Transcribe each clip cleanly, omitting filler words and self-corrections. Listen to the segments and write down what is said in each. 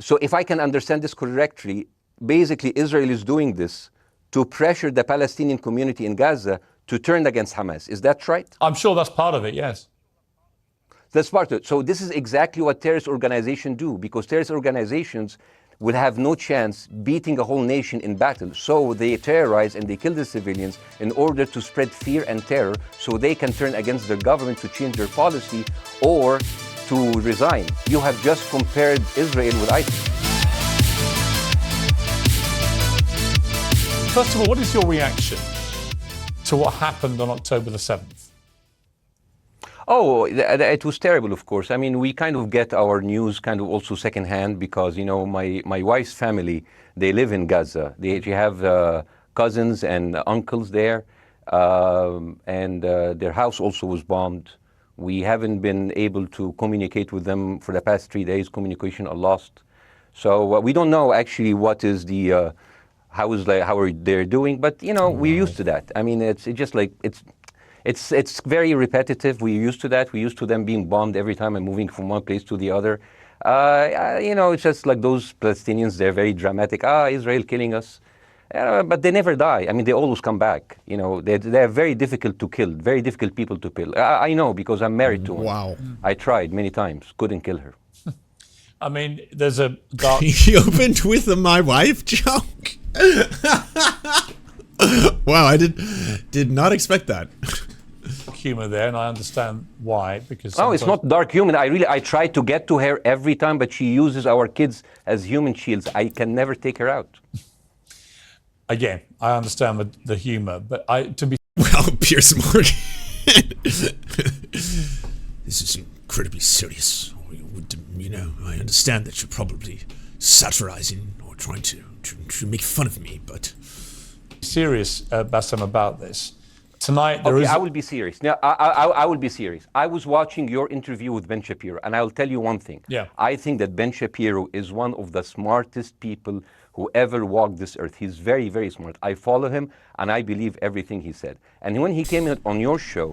So if I can understand this correctly, basically Israel is doing this to pressure the Palestinian community in Gaza to turn against Hamas. Is that right? I'm sure that's part of it, yes. That's part of it. So this is exactly what terrorist organizations do, because terrorist organizations will have no chance beating a whole nation in battle. So they terrorize and they kill the civilians in order to spread fear and terror so they can turn against their government to change their policy or to resign. You have just compared Israel with ISIS. First of all, what is your reaction to what happened on October the 7th? Oh, it was terrible, of course. I mean, we kind of get our news kind of also secondhand because, you know, my wife's family, they live in Gaza. They have cousins and uncles there, and their house also was bombed. We haven't been able to communicate with them for the past 3 days. Communication are lost. So we don't know actually what is the, how are they doing, but, you know, we're used to that. I mean, it's just like, it's very repetitive. We're used to that. We're used to them being bombed every time and moving from one place to the other. You know, it's just like those Palestinians, they're very dramatic. Israel killing us. But they never die. I mean, they always come back. You know, they're very difficult to kill, very difficult people to kill. I know because I'm married to one. Wow. I tried many times, couldn't kill her. I mean, there's a dark... He opened with a my wife joke. Wow, I did not expect that. humor there, and I understand why, because oh, it's not dark humor. I try to get to her every time, but she uses our kids as human shields. I can never take her out. Again, I understand the humor, but to be well, Piers Morgan, this is incredibly serious. You know, I understand that you're probably satirizing or trying to make fun of me, but serious, Bassem, about this. Tonight, I will be serious. Now, I will be serious. I was watching your interview with Ben Shapiro, and I'll tell you one thing. Yeah. I think that Ben Shapiro is one of the smartest people who ever walked this earth. He's very, very smart. I follow him, and I believe everything he said. And when he came on your show,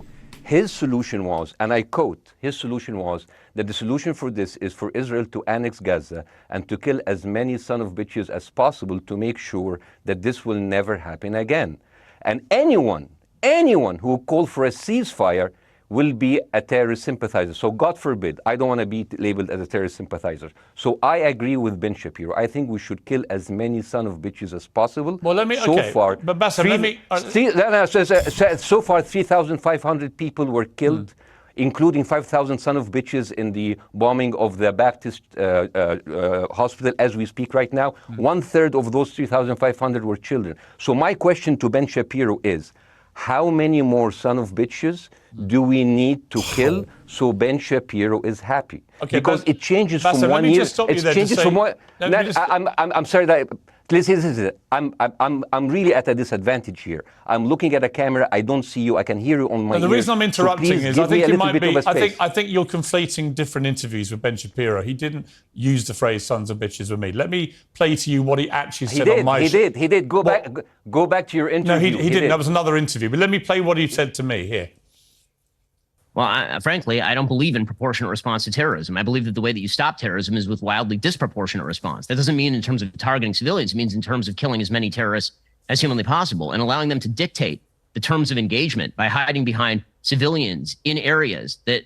his solution was, and I quote, his solution was that the solution for this is for Israel to annex Gaza and to kill as many son of bitches as possible to make sure that this will never happen again. And anyone who called for a ceasefire will be a terrorist sympathizer. So God forbid, I don't want to be labeled as a terrorist sympathizer. So I agree with Ben Shapiro. I think we should kill as many son of bitches as possible. Well, let me, so okay, far, but Bassem, so far 3,500 people were killed, including 5,000 son of bitches in the bombing of the Baptist hospital as we speak right now. 1/3 of those 3,500 were children. So my question to Ben Shapiro is, how many more son of bitches do we need to kill so Ben Shapiro is happy? Okay, because it changes Bassem, from 1 year. It changes from one. I'm sorry that. Listen. I'm really at a disadvantage here. I'm looking at a camera. I don't see you. I can hear you on my. And the reason I'm interrupting is I think you might be. I think you're conflating different interviews with Ben Shapiro. He didn't use the phrase "sons of bitches" with me. Let me play to you what he actually said on my show. He did. Go back to your interview. No, he didn't. That was another interview. But let me play what he said to me here. Well, frankly, I don't believe in proportionate response to terrorism. I believe that the way that you stop terrorism is with wildly disproportionate response. That doesn't mean in terms of targeting civilians. It means in terms of killing as many terrorists as humanly possible and allowing them to dictate the terms of engagement by hiding behind civilians in areas that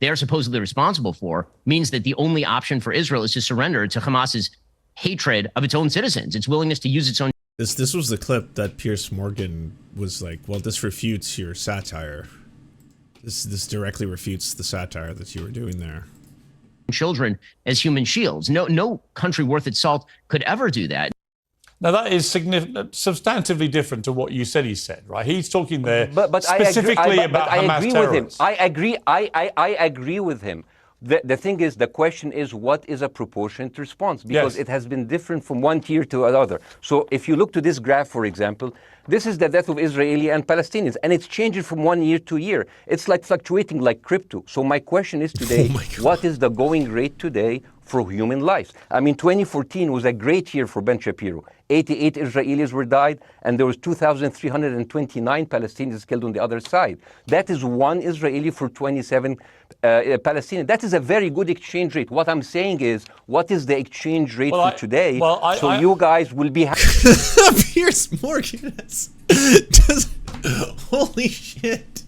they're supposedly responsible for means that the only option for Israel is to surrender to Hamas's hatred of its own citizens, its willingness to use its own. This was the clip that Piers Morgan was like, well, this refutes your satire. This directly refutes the satire that you were doing there. Children as human shields. No country worth its salt could ever do that. Now that is substantively different to what you said he said, right? He's talking there but specifically about Hamas terrorists. I agree with him. The thing is, the question is, what is a proportionate response? Because it has been different from one tier to another. So if you look to this graph, for example, this is the death of Israeli and Palestinians, and it's changing from 1 year to year. It's like fluctuating like crypto. So my question is today, what is the going rate today for human lives. I mean, 2014 was a great year for Ben Shapiro. 88 Israelis were died, and there was 2,329 Palestinians killed on the other side. That is one Israeli for 27 Palestinians. That is a very good exchange rate. What I'm saying is, what is the exchange rate for today? You guys will be Piers Morgan holy shit.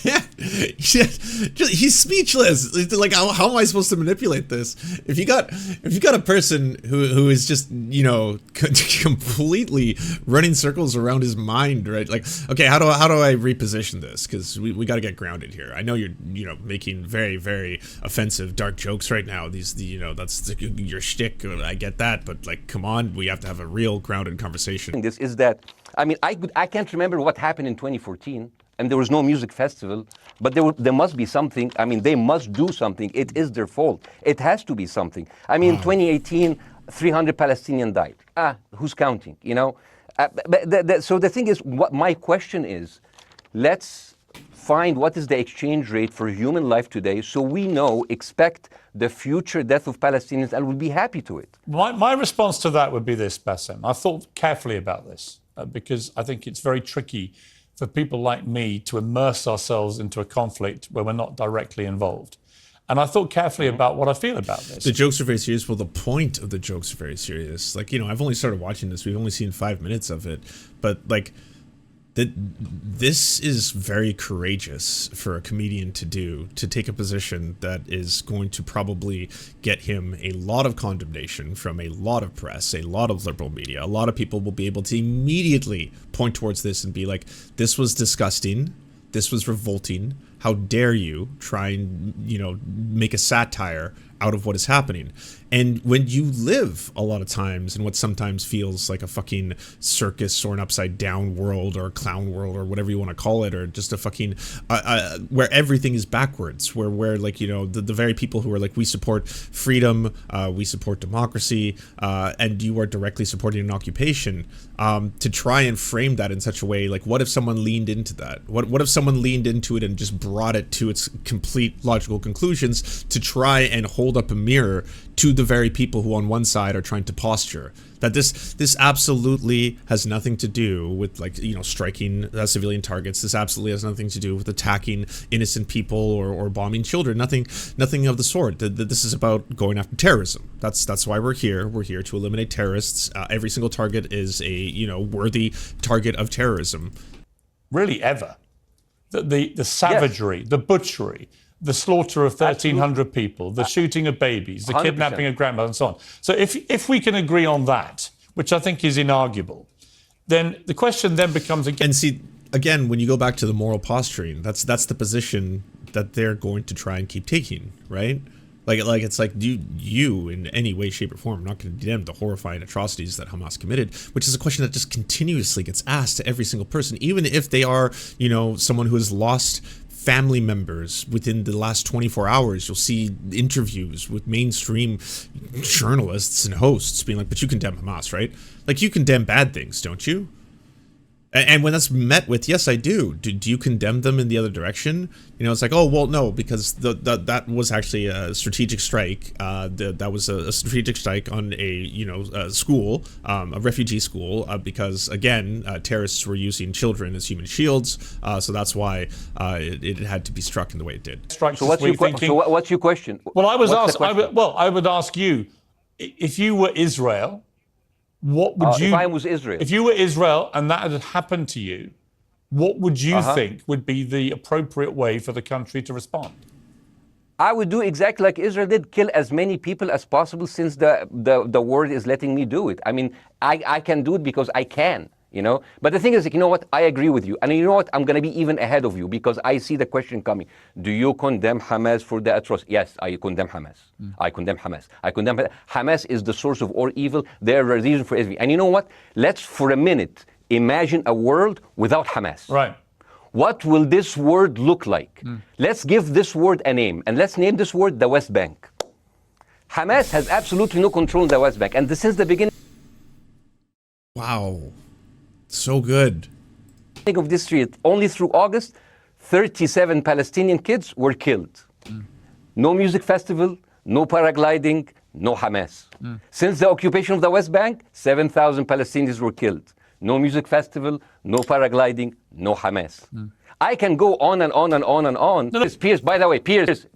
Man, he's speechless. Like, how am I supposed to manipulate this? If you got a person who is just, you know, completely running circles around his mind, right? Like, okay, how do I reposition this? Because we got to get grounded here. I know you're, you know, making very, very offensive, dark jokes right now. You know, that's your shtick. I get that, but like, come on, we have to have a real grounded conversation. This is that. I mean, I can't remember what happened in 2014. And there was no music festival, but there must be something. I mean, they must do something. It is their fault. It has to be something. I mean, in 2018, 300 Palestinians died. Who's counting, you know? So the thing is, what my question is, let's find what is the exchange rate for human life today so we expect the future death of Palestinians and we'll be happy to it. My response to that would be this, Bassem. I've thought carefully about this because I think it's very tricky for people like me to immerse ourselves into a conflict where we're not directly involved. And I thought carefully about what I feel about this. The jokes are very serious. Well, the point of the jokes are very serious. Like, you know, I've only started watching this. We've only seen 5 minutes of it. But, like, this is very courageous for a comedian to do, to take a position that is going to probably get him a lot of condemnation from a lot of press, a lot of liberal media. A lot of people will be able to immediately point towards this and be like, this was disgusting, this was revolting, how dare you try and, you know, make a satire out of what is happening. And when you live a lot of times in what sometimes feels like a fucking circus or an upside down world or a clown world or whatever you want to call it, or just a fucking where everything is backwards, where like, you know, the very people who are like, we support freedom, we support democracy, and you are directly supporting an occupation, to try and frame that in such a way, like, what if someone leaned into that? What if someone leaned into it and just brought it to its complete logical conclusions to try and hold up a mirror to the very people who on one side are trying to posture that this absolutely has nothing to do with, like, you know, striking civilian targets. This absolutely has nothing to do with attacking innocent people or bombing children. Nothing of the sort. This is about going after terrorism. That's why we're here. We're here to eliminate terrorists. Every single target is a, you know, worthy target of terrorism. Really, ever. The savagery, yes, the butchery, the slaughter of 1,300 people, the shooting of babies, the 100%. Kidnapping of grandmothers, and so on. So if we can agree on that, which I think is inarguable, then the question then becomes again. And see, again, when you go back to the moral posturing, that's the position that they're going to try and keep taking, right? Like it's like you in any way, shape, or form are not going to condemn the horrifying atrocities that Hamas committed, which is a question that just continuously gets asked to every single person, even if they are, you know, someone who has lost family members within the last 24 hours. You'll see interviews with mainstream journalists and hosts being like, but you condemn Hamas, right? Like, you condemn bad things, don't you? And when that's met with, yes, I do. Do you condemn them in the other direction? You know, it's like, oh, well, no, because that was actually a strategic strike. That was a strategic strike on a school, a refugee school, because, again, terrorists were using children as human shields. So that's why it had to be struck in the way it did. So what's your question? Well, I would ask you, if you were Israel, what would you? If I was Israel. If you were Israel and that had happened to you, what would you think would be the appropriate way for the country to respond? I would do exactly like Israel did, kill as many people as possible, since the world is letting me do it. I mean, I can do it because I can, you know. But the thing is, you know what? I agree with you. And you know what? I'm going to be even ahead of you, because I see the question coming. Do you condemn Hamas for the atrocity? Yes, I condemn Hamas. I condemn Hamas. Hamas is the source of all evil. They're a reason for everything. And you know what? Let's, for a minute, imagine a world without Hamas. Right. What will this word look like? Let's give this word a name, and let's name this word the West Bank. Hamas has absolutely no control in the West Bank, and since the beginning. Wow, so good. Of this year, only through August, 37 Palestinian kids were killed. No music festival, no paragliding, no Hamas. Since the occupation of the West Bank, 7,000 Palestinians were killed. No music festival, no paragliding, no Hamas. I can go on and on and on and on. Piers, by the way, Piers,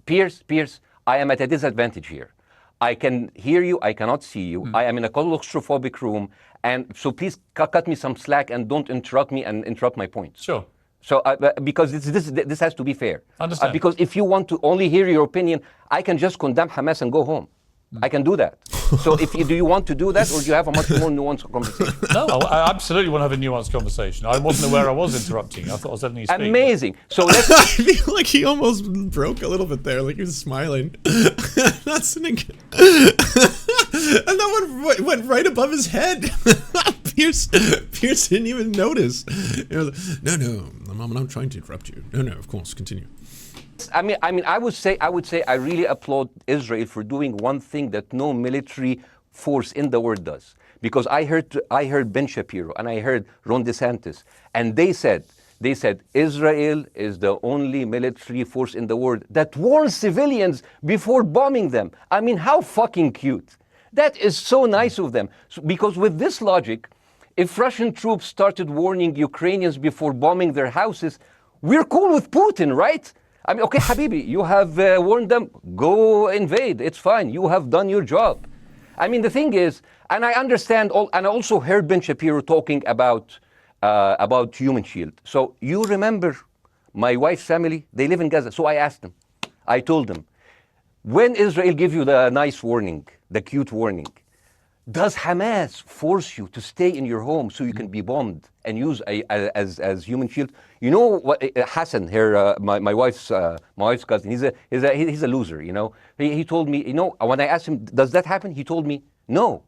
I am at a disadvantage here. I can hear you, I cannot see you. I am in a claustrophobic room, and so please cut me some slack and don't interrupt me and interrupt my points. Sure. So, because this has to be fair. Understand. Because if you want to only hear your opinion, I can just condemn Hamas and go home. I can do that. So do you want to do that, or do you have a much more nuanced conversation? No, I absolutely want to have a nuancute conversation. I wasn't aware I was interrupting. I thought I was letting you speak. Amazing. So let's... I feel like he almost broke a little bit there, like he was smiling. That's an... and that one went right above his head. Pierce didn't even notice. No, I'm not trying to interrupt you. No, of course, continue. I mean, I would say I really applaud Israel for doing one thing that no military force in the world does. Because I heard Ben Shapiro and I heard Ron DeSantis, and they said Israel is the only military force in the world that warns civilians before bombing them. I mean, how fucking cute. That is so nice of them. Because with this logic, if Russian troops started warning Ukrainians before bombing their houses, we're cool with Putin, right? I mean, okay, Habibi, you have warned them, go invade, it's fine, you have done your job. I mean, the thing is, and I understand, and I also heard Ben Shapiro talking about human shield. So you remember my wife's family, they live in Gaza. So I asked them, I told them, when Israel give you the nice warning, the cute warning, does Hamas force you to stay in your home so you can be bombed and use as human shield? You know what? Hassan here, my wife's cousin. He's a loser. You know. He told me. You know, when I asked him, does that happen? He told me, no.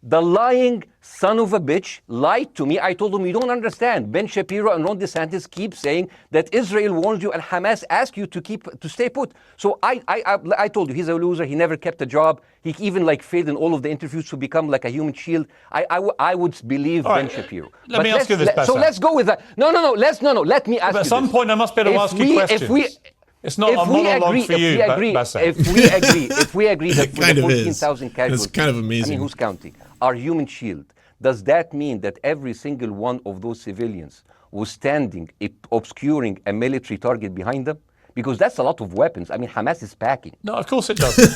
The lying son of a bitch lied to me. I told him, you don't understand. Ben Shapiro and Ron DeSantis keep saying that Israel warned you and Hamas asked you to stay put. So I told you, he's a loser. He never kept a job. He even failed in all of the interviews to become like a human shield. I would believe Ben Shapiro. Let me ask you this, Bassem. So let's go with that. No. Let me ask you But at some point, I must be able to ask you questions. It's not a monologue for you, Bassem. If we agree that for the 14,000 casualties, it's kind of amazing. I mean, who's counting? Our human shield. Does that mean that every single one of those civilians was standing, obscuring a military target behind them? Because that's a lot of weapons. I mean, Hamas is packing. No, of course it doesn't.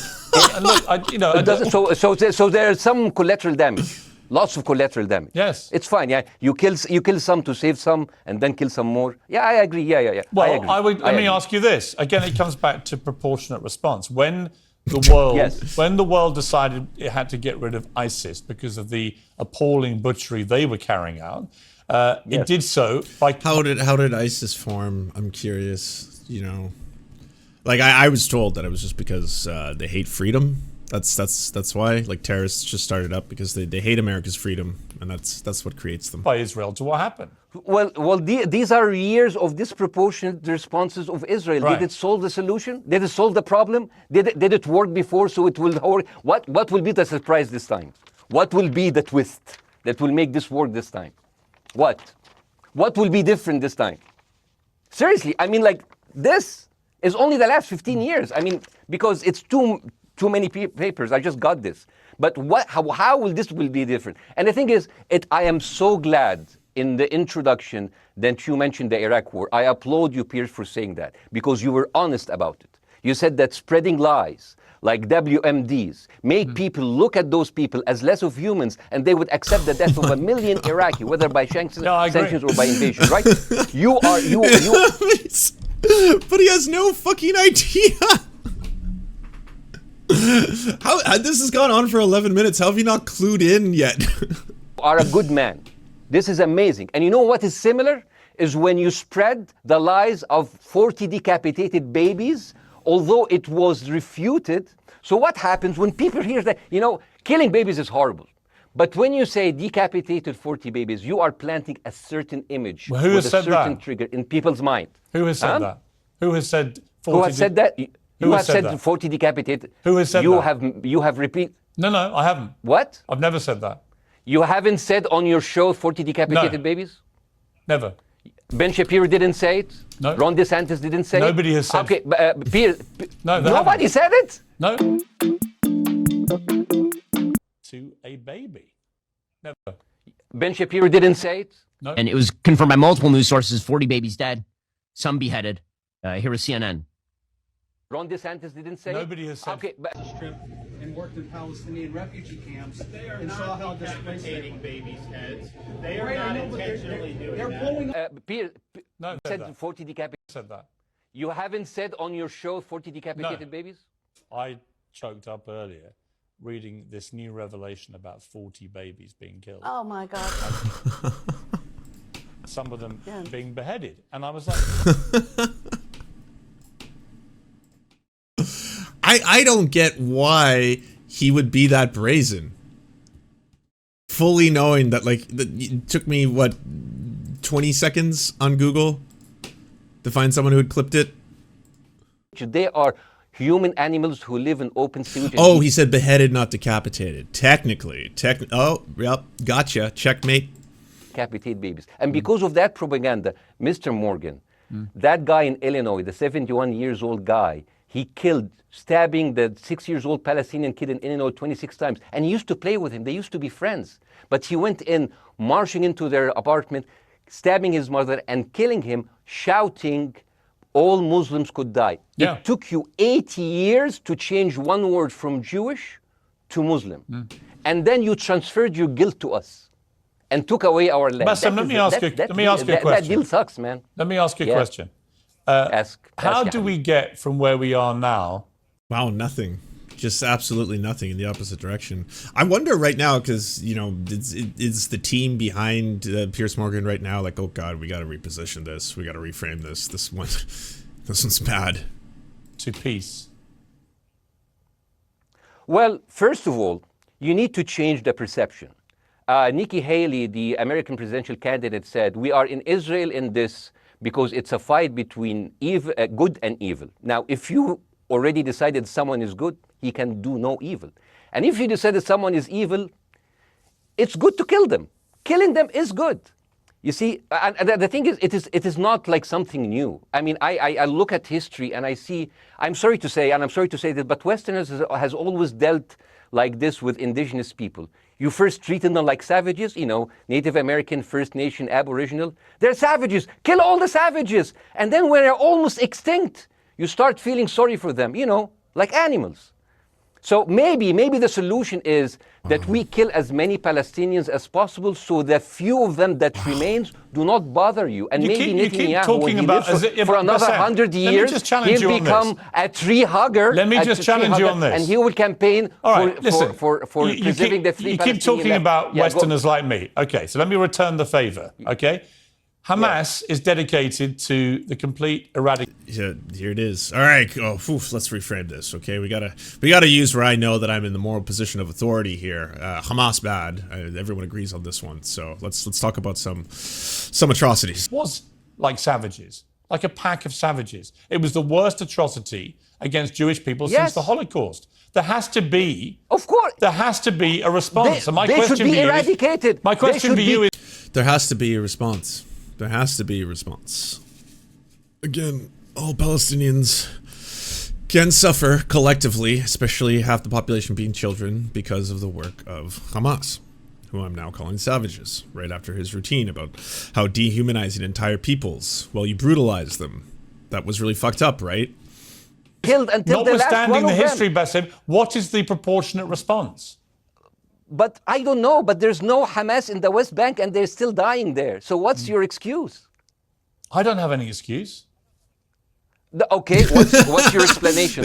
And look, it doesn't. So there's some collateral damage. Lots of collateral damage. Yes. It's fine. Yeah. You kill some to save some and then kill some more. Yeah, I agree. Yeah. Well, let me ask you this. Again, it comes back to proportionate response. When the world decided it had to get rid of ISIS because of the appalling butchery they were carrying out, it did so by... How did ISIS form? I'm curious. You know, I was told that it was just because they hate freedom. That's why terrorists just started up because they hate America's freedom, and that's what creates them. By Israel to what happened? Well, these are years of disproportionate responses of Israel. Right. Did it solve the solution? Did it solve the problem? Did it work before? So it will work. What will be the surprise this time? What will be the twist that will make this work this time? What will be different this time? Seriously, I mean, this is only the last 15 years. I mean, because it's too many papers. I just got this. But how will this be different? And the thing is, I am so glad in the introduction that you mentioned the Iraq war. I applaud you, Piers, for saying that, because you were honest about it. You said that spreading lies like WMDs made people look at those people as less of humans, and they would accept the death of a million Iraqi, whether by sanctions or by invasion, right? You But he has no fucking idea. How this has gone on for 11 minutes. How have you not clued in yet? Are a good man. This is amazing. And you know what is similar? Is when you spread the lies of 40 decapitated babies, although it was refuted. So what happens when people hear that, killing babies is horrible. But when you say decapitated 40 babies, you are planting a certain image with a certain trigger in people's mind. Who has said that? Who has said 40? Who has said that? You have said 40 decapitated. Who has said that? You have repeated. No, I haven't. What? I've never said that. You haven't said on your show 40 decapitated babies? Never. Ben Shapiro didn't say it. No. Ron DeSantis didn't say Nobody it. has said. Okay, Piers. No, they nobody haven't. said it. No. To a baby. Never. Ben Shapiro didn't say it. No. And it was confirmed by multiple news sources, 40 babies dead, some beheaded. Here is CNN. Ron DeSantis didn't say Nobody it. has said. Okay, but Strip and worked in Palestinian refugee camps They are and saw how not displaced they decapitating were. babies' heads. They are Right, I not know, but intentionally doing they're that. blowing Piers No, they said said that. 40 decapitated. Said that. You haven't said on your show 40 decapitated babies? I choked up earlier reading this new revelation about 40 babies being killed. Oh my God. Some of them Yeah. being beheaded. And I was like, I don't get why he would be that brazen. Fully knowing that, like, it took me, what, 20 seconds on Google to find someone who had clipped it? They are human animals who live in open sewage. Oh, he said beheaded, not decapitated. Technically. Oh, yep, gotcha. Checkmate. Decapitate babies. And because of that propaganda, Mr. Morgan, that guy in Illinois, the 71 years old guy, he killed, stabbing the 6-year-old Palestinian kid in Illinois 26 times. And he used to play with him. They used to be friends. But he went in, marching into their apartment, stabbing his mother and killing him, shouting, all Muslims could die. Yeah. It took you 80 years to change one word from Jewish to Muslim. And then you transferred your guilt to us and took away our land. Bassem, let me ask you a question. That deal sucks, man. let me ask you a Yeah. question. Ask. How ask do Ahmed. we get from where we are now? Wow, nothing. Just absolutely nothing in the opposite direction. I wonder right now, because, you know, is the team behind Piers Morgan right now like, oh God, we got to reposition this. We got to reframe this. This one's bad. To peace. Well, first of all, you need to change the perception. Nikki Haley, the American presidential candidate, said, we are in Israel in this because it's a fight between evil, good and evil. Now, if you already decided someone is good, he can do no evil. And if you decided someone is evil, it's good to kill them. Killing them is good. You see, and the thing is, it is not like something new. I mean, I look at history and I see, I'm sorry to say this, but Westerners has always dealt like this with indigenous people. You first treated them like savages, you know, Native American, First Nation, Aboriginal. They're savages. Kill all the savages. And then when they're almost extinct, you start feeling sorry for them, you know, like animals. So maybe the solution is that we kill as many Palestinians as possible so the few of them that remains do not bother you. And You maybe keep Netanyahu, talking when he about lives as if- for another Bassem, 100 let me years, just challenge you he'll on become this. a tree hugger. Let me just challenge you on this. And he will campaign All right, for, listen. for preserving the free You keep Palestinian talking land. about Yeah, go- Westerners like me. Okay, so let me return the favor. Okay, Hamas is dedicated to the complete eradication. Yeah, here it is. All right, let's reframe this. Okay, we gotta use where I know that I'm in the moral position of authority here. Hamas bad. Everyone agrees on this one. So let's talk about some atrocities. Was like savages, like a pack of savages. It was the worst atrocity against Jewish people since Yes. the Holocaust. There has to be. Of course. There has to be a response. They, and my they question should be to you eradicated. is, my They question should to you be- is, There has to be a response. There has to be a response. Again, all Palestinians can suffer collectively, especially half the population being children, because of the work of Hamas, who I'm now calling savages, right after his routine about how dehumanizing entire peoples while you brutalize them. That was really fucked up, right? Killed until the last notwithstanding one the of them. history, Bassem, what is the proportionate response? But I don't know, but there's no Hamas in the West Bank and they're still dying there. So what's your excuse? I don't have any excuse. Okay, what's your explanation?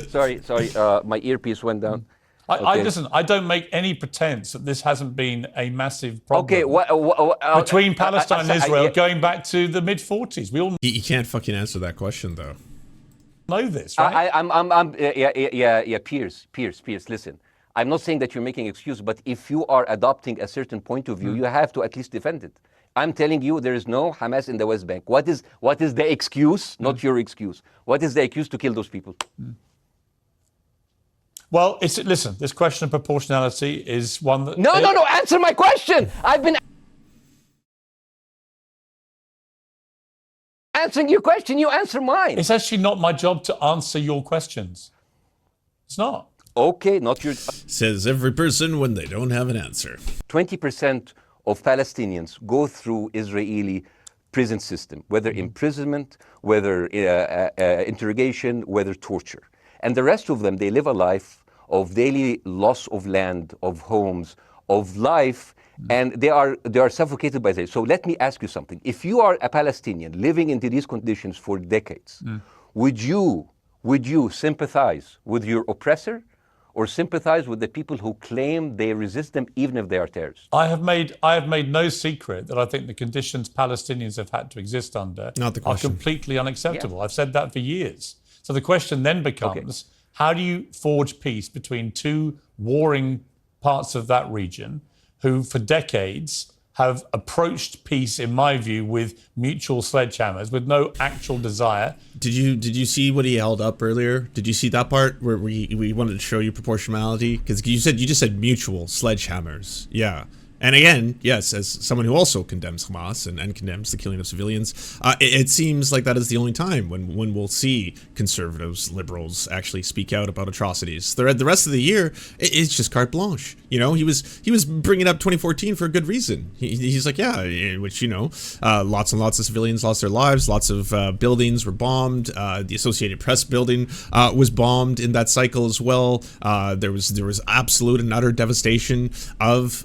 sorry, my earpiece went down. Okay. Listen, I don't make any pretense that this hasn't been a massive problem Okay, between Palestine and Israel yeah. going back to the mid-40s. We all You can't fucking answer that question, though. know this, right? Piers, listen. I'm not saying that you're making excuses, but if you are adopting a certain point of view, you have to at least defend it. I'm telling you, there is no Hamas in the West Bank. What is the excuse? Not your excuse. What is the excuse to kill those people? Well, listen, this question of proportionality is one that... No, answer my question. I've been answering your question, you answer mine. It's actually not my job to answer your questions. It's not. Okay, not your... Says every person when they don't have an answer. 20% of Palestinians go through Israeli prison system, whether imprisonment, whether interrogation, whether torture. And the rest of them, they live a life of daily loss of land, of homes, of life, and they are suffocated by this. So let me ask you something. If you are a Palestinian living into these conditions for decades, would you sympathize with your oppressor or sympathize with the people who claim they resist them even if they are terrorists? I have made no secret that I think the conditions Palestinians have had to exist under Not the are question. completely unacceptable. I've said that for years. So the question then becomes, how do you forge peace between two warring parts of that region who for decades have approached peace, in my view, with mutual sledgehammers, with no actual desire? Did you see what he held up earlier? Did you see that part where we wanted to show you proportionality? Because you just said mutual sledgehammers. Yeah. And again, yes, as someone who also condemns Hamas and condemns the killing of civilians, it seems like that is the only time when we'll see conservatives, liberals actually speak out about atrocities. The rest of the year, it's just carte blanche. You know, he was bringing up 2014 for a good reason. He's like, yeah, which, you know, lots and lots of civilians lost their lives. Lots of buildings were bombed. The Associated Press building was bombed in that cycle as well. There was absolute and utter devastation of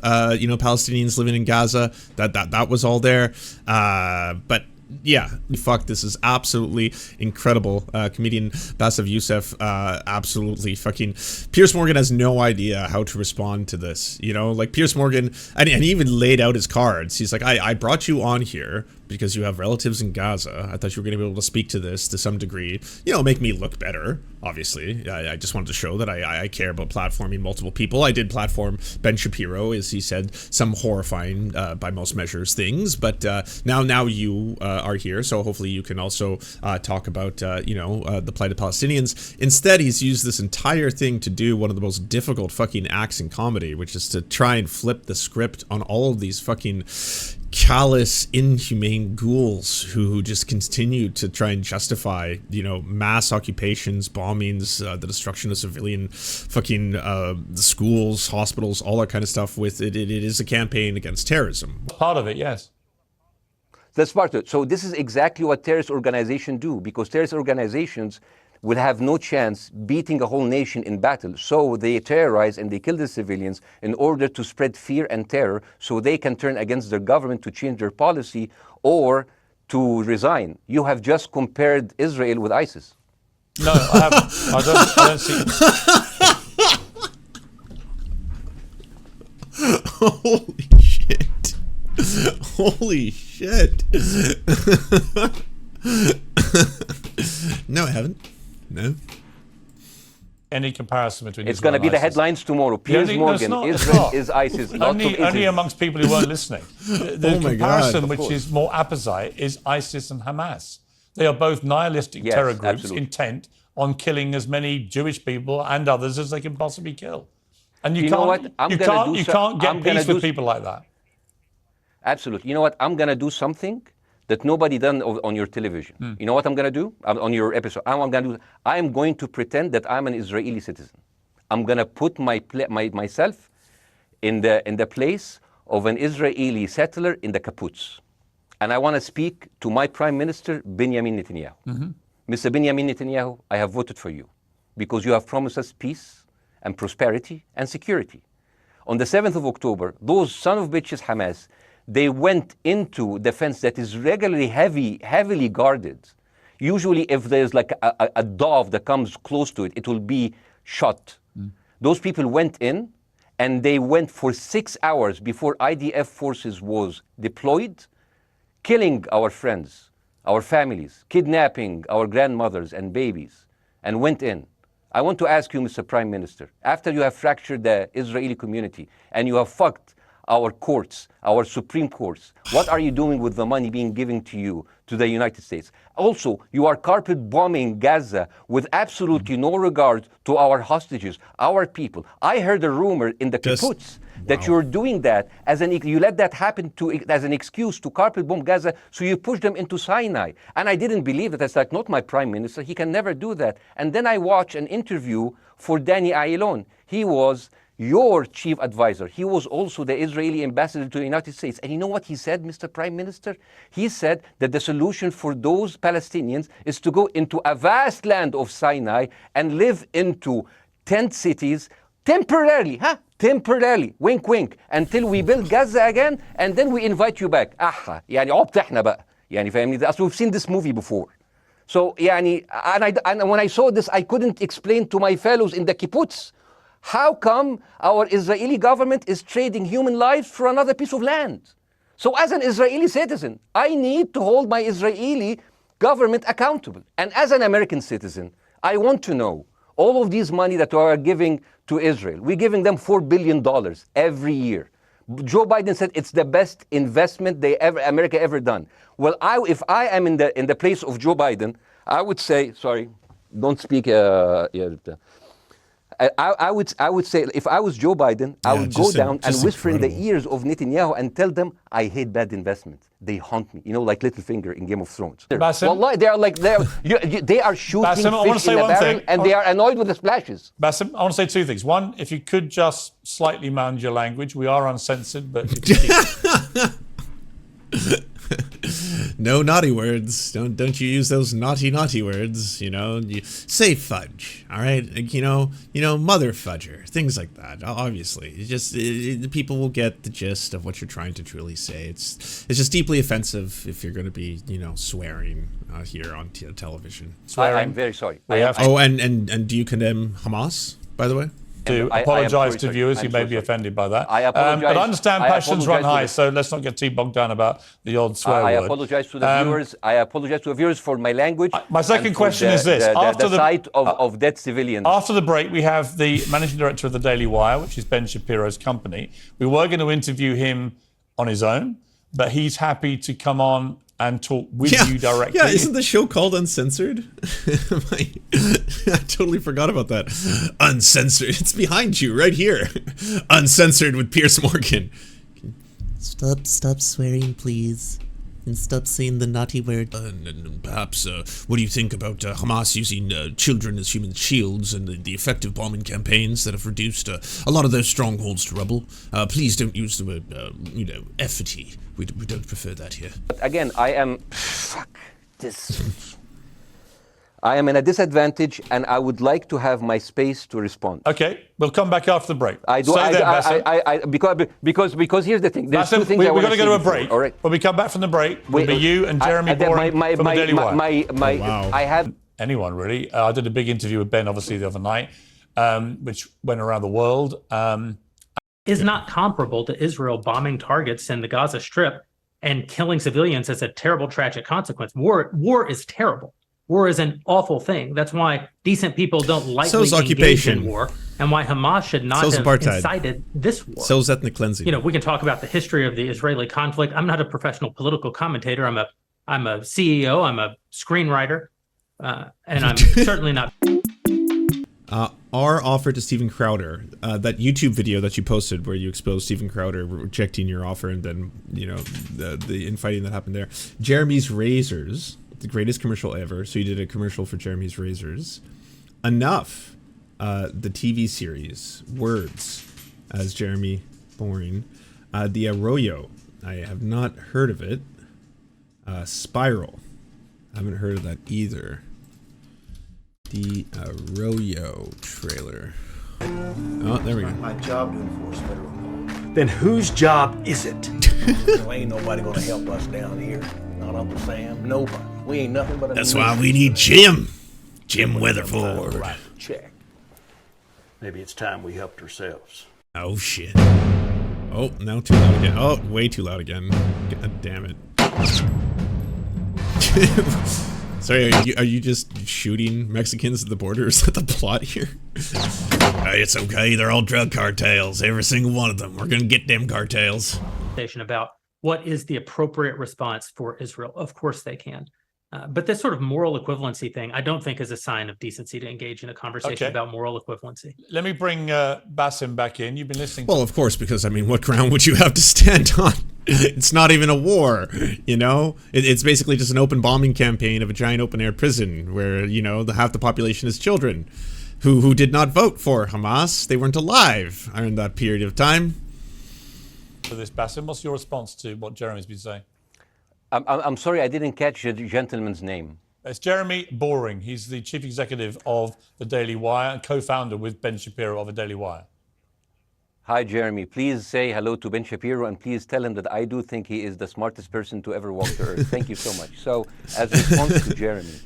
Palestinians living in Gaza. That was all there. But yeah, fuck, this is absolutely incredible. Comedian Bassem Youssef, absolutely fucking... Piers Morgan has no idea how to respond to this. You know, like Piers Morgan, and he even laid out his cards. He's like, I brought you on here because you have relatives in Gaza. I thought you were going to be able to speak to this to some degree. You know, make me look better, obviously. I just wanted to show that I care about platforming multiple people. I did platform Ben Shapiro, as he said, some horrifying, by most measures, things. But now you are here, so hopefully you can also talk about, the plight of Palestinians. Instead, he's used this entire thing to do one of the most difficult fucking acts in comedy, which is to try and flip the script on all of these fucking callous, inhumane ghouls who just continue to try and justify, mass occupations, bombings, the destruction of civilian fucking schools, hospitals, all that kind of stuff with it. It is a campaign against terrorism. Part of it, yes. That's part of it. So this is exactly what terrorist organizations do, because terrorist organizations will have no chance beating a whole nation in battle. So they terrorize and they kill the civilians in order to spread fear and terror so they can turn against their government to change their policy or to resign. You have just compared Israel with ISIS. No, I haven't. I don't see... Holy shit. Holy shit. No, I haven't. No. Any comparison between it's Israel going to be the ISIS. headlines tomorrow. Piers Morgan, Israel is ISIS. Only amongst people who weren't listening. The my comparison, God, which is more apposite, is ISIS and Hamas. They are both nihilistic terror groups intent on killing as many Jewish people and others as they can possibly kill. And you can't get peace with people like that. Absolutely. You know what? I'm going to do something that nobody done on your television. You know what I'm going to do on your episode? I'm going to pretend that I'm an Israeli citizen. I'm going to put myself in the place of an Israeli settler in the kibbutz. And I want to speak to my Prime Minister, Benjamin Netanyahu. Mr. Benjamin Netanyahu, I have voted for you because you have promised us peace and prosperity and security. On the 7th of October, those son of bitches Hamas, they went into the fence that is regularly heavily guarded. Usually if there's like a dove that comes close to it, it will be shot. Those people went in and they went for 6 hours before IDF forces was deployed, killing our friends, our families, kidnapping our grandmothers and babies, and went in. I want to ask you, Mr. Prime Minister, after you have fractured the Israeli community and you have fucked our courts, our Supreme Courts? What are you doing with the money being given to you, to the United States? Also, you are carpet bombing Gaza with absolutely no regard to our hostages, our people. I heard a rumor in the kibbutz that you're doing that you let that happen as an excuse to carpet bomb Gaza, so you push them into Sinai. And I didn't believe it. It's like, not my prime minister. He can never do that. And then I watched an interview for Danny Ayalon. He was your chief advisor. He was also the Israeli ambassador to the United States. And you know what he said, Mr. Prime Minister? He said that the solution for those Palestinians is to go into a vast land of Sinai and live into tent cities temporarily, temporarily, wink wink, until we build Gaza again, and then we invite you back. يعني عبط احنا بقى. يعني فاهمني؟ We've seen this movie before. So يعني, and when I saw this, I couldn't explain to my fellows in the kibbutz, how come our Israeli government is trading human lives for another piece of land? So as an Israeli citizen, I need to hold my Israeli government accountable. And as an American citizen, I want to know all of these money that we are giving to Israel. We're giving them $4 billion every year. Joe Biden said it's the best investment America ever done. Well, if I am in the place of Joe Biden, I would say, sorry, don't speak. I would say, if I was Joe Biden, I would go down and whisper in the ears of Netanyahu and tell them, I hate bad investment. They haunt me, like Littlefinger in Game of Thrones. Bassem, Wallahi, they are shooting Bassem, fish in a barrel, and they are annoyed with the splashes. Bassem, I want to say two things. One, if you could just slightly mind your language. We are uncensored, but no naughty words. Don't you use those naughty words. You say fudge. All right. Mother fudger. Things like that. Obviously, the people will get the gist of what you're trying to truly say. It's just deeply offensive if you're going to be swearing here on television. I'm very sorry. And do you condemn Hamas, by the way? To apologise to viewers who may be offended by that. I apologize. But I understand passions run high, so let's not get too bogged down about the odd swear word. I apologise to the viewers. I apologise to the viewers for my language. My second question is this: after the sight of dead civilians. After the break, we have the managing director of the Daily Wire, which is Ben Shapiro's company. We were going to interview him on his own, but he's happy to come on and talk with you directly. Yeah, isn't the show called Uncensored? I totally forgot about that. Uncensored. It's behind you, right here. Uncensored with Piers Morgan. Stop swearing, please. And stop saying the naughty word. And perhaps, what do you think about Hamas using children as human shields and the effective bombing campaigns that have reduced a lot of their strongholds to rubble? Please don't use the word, efforty. We don't prefer that here. But again, I am in a disadvantage, and I would like to have my space to respond. Okay, we'll come back after the break. Because here's the thing. There's Bassem, two things we're I want going to go to a break. All right. When we come back from the break, it'll be you and Jeremy Boring from the Daily Wire. Wow. I had anyone really. I did a big interview with Ben, obviously, the other night, which went around the world. Is not comparable to Israel bombing targets in the Gaza Strip and killing civilians as a terrible, tragic consequence. War is terrible. War is an awful thing. That's why decent people don't lightly engage in war, and why Hamas should not have incited this war. So is ethnic cleansing. We can talk about the history of the Israeli conflict. I'm not a professional political commentator. I'm a CEO. I'm a screenwriter, and I'm certainly not. Our offer to Steven Crowder, that YouTube video that you posted where you exposed Steven Crowder rejecting your offer, and then the infighting that happened there. Jeremy's Razors, the greatest commercial ever. So you did a commercial for Jeremy's Razors. Enough, the TV series Words, as Jeremy Boring. The Arroyo, I have not heard of it. Spiral, I haven't heard of that either. The Arroyo trailer. Oh, there we go. My job to enforce federal law. Then whose job is it? There ain't nobody gonna help us down here. Not Uncle Sam. Nobody. We ain't nothing but a. That's why we need Jim. Jim Weatherford. Right, check. Maybe it's time we helped ourselves. Oh shit. Oh, now too loud again. Oh, way too loud again. God damn it. Sorry, are you just shooting Mexicans at the border? Is that the plot here? It's okay. They're all drug cartels. Every single one of them. We're gonna get them cartels. About what is the appropriate response for Israel. Of course they can. But this sort of moral equivalency thing, I don't think is a sign of decency to engage in a conversation about moral equivalency. Let me bring Bassem back in. You've been listening. Well, of course, because, I mean, what ground would you have to stand on? It's not even a war, you know? It's basically just an open bombing campaign of a giant open-air prison where, you know, half the population is children who did not vote for Hamas. They weren't alive during that period of time. For this, Bassem, what's your response to what Jeremy's been saying? I'm sorry, I didn't catch the gentleman's name. It's Jeremy Boring. He's the chief executive of the Daily Wire and co-founder with Ben Shapiro of the Daily Wire. Hi, Jeremy. Please say hello to Ben Shapiro, and please tell him that I do think he is the smartest person to ever walk the earth. Thank you so much. So, as a response to Jeremy,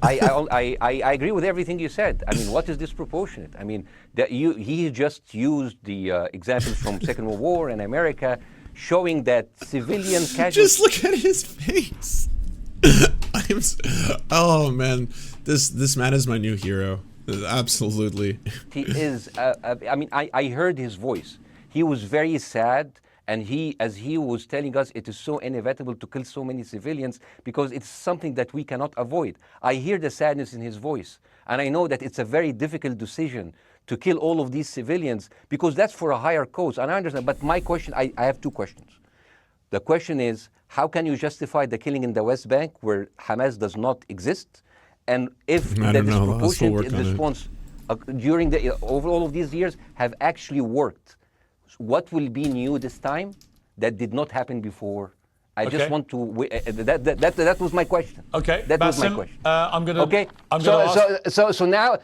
I agree with everything you said. I mean, what is disproportionate? I mean, he just used the examples from Second World War and America, showing that civilian casualties... Just look at his face. Oh man, this man is my new hero. Absolutely. He is. I mean, I heard his voice. He was very sad, and as he was telling us, it is so inevitable to kill so many civilians because it's something that we cannot avoid. I hear the sadness in his voice, and I know that it's a very difficult decision to kill all of these civilians because that's for a higher cause, and I understand. But my question, I have two questions. The question is, how can you justify the killing in the West Bank where Hamas does not exist? And if the disproportionate response during over all of these years have actually worked, what will be new this time that did not happen before? I just want to. That was my question. Okay, that was my question. I'm gonna. Okay. So now,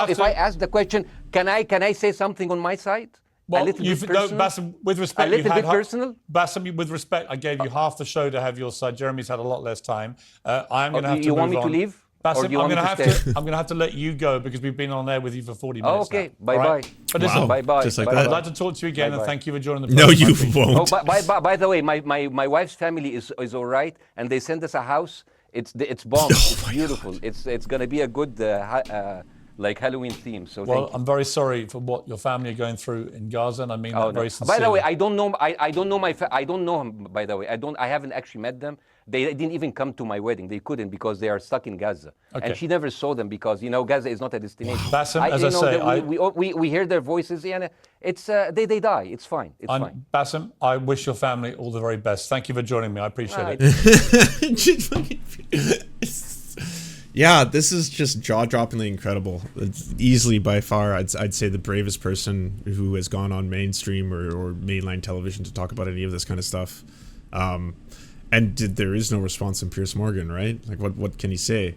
if I ask the question, can I say something on my side? Well, Bassem, with respect, a little bit personal. Bassem, with respect, I gave you half the show to have your side. Jeremy's had a lot less time. I'm going to have to. You want me to leave? Bassem, I'm going to have to let you go because we've been on there with you for 40 minutes. Okay, bye. But listen, bye. Just like that. I'd like to talk to you again, and thank you for joining the program. No, you won't. Oh, by the way, my wife's family is all right, and they sent us a house. It's bombed. It's beautiful. God. It's going to be a good like Halloween theme. So I'm very sorry for what your family are going through in Gaza, and I mean that very sincerely. By the way, I don't know. I don't know I don't know him. By the way, I haven't actually met them. They didn't even come to my wedding. They couldn't because they are stuck in Gaza, and she never saw them because Gaza is not a destination. Bassem, as I say, we hear their voices, and it's they die. It's fine. It's fine. Bassem, I wish your family all the very best. Thank you for joining me. I appreciate it. Yeah, this is just jaw-droppingly incredible. It's easily, by far, I'd say the bravest person who has gone on mainstream or mainline television to talk about any of this kind of stuff. And there is no response in Piers Morgan, right? Like, what can he say?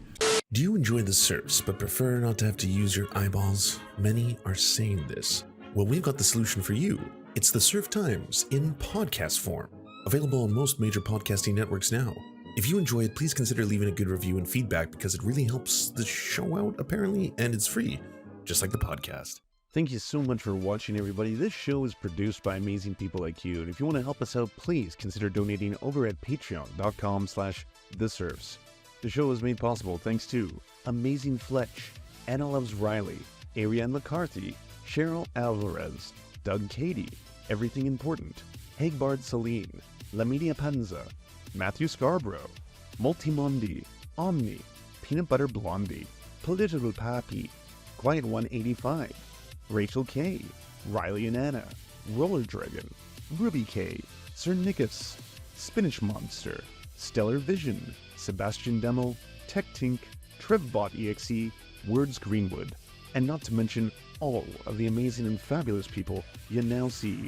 Do you enjoy the Serfs but prefer not to have to use your eyeballs? Many are saying this. Well, we've got the solution for you. It's the Serf Times in podcast form. Available on most major podcasting networks now. If you enjoy it, please consider leaving a good review and feedback because it really helps the show out, apparently, and it's free, just like the podcast. Thank you so much for watching, everybody. This show is produced by amazing people like you, and if you want to help us out, please consider donating over at patreon.com/theserfs. The show is made possible thanks to Amazing Fletch, Anna Loves Riley, Ariane McCarthy, Cheryl Alvarez, Doug Cady, Everything Important, Hagbard Celine, Laminia Panza, Matthew Scarborough, Multimondi, Omni, Peanut Butter Blondie, Political Pappy, Quiet 185, Rachel K, Riley and Anna, Roller Dragon, Ruby K, Sir Nickus, Spinach Monster, Stellar Vision, Sebastian Demo, Tech Tink, Trevbot EXE, Words Greenwood, and not to mention all of the amazing and fabulous people you now see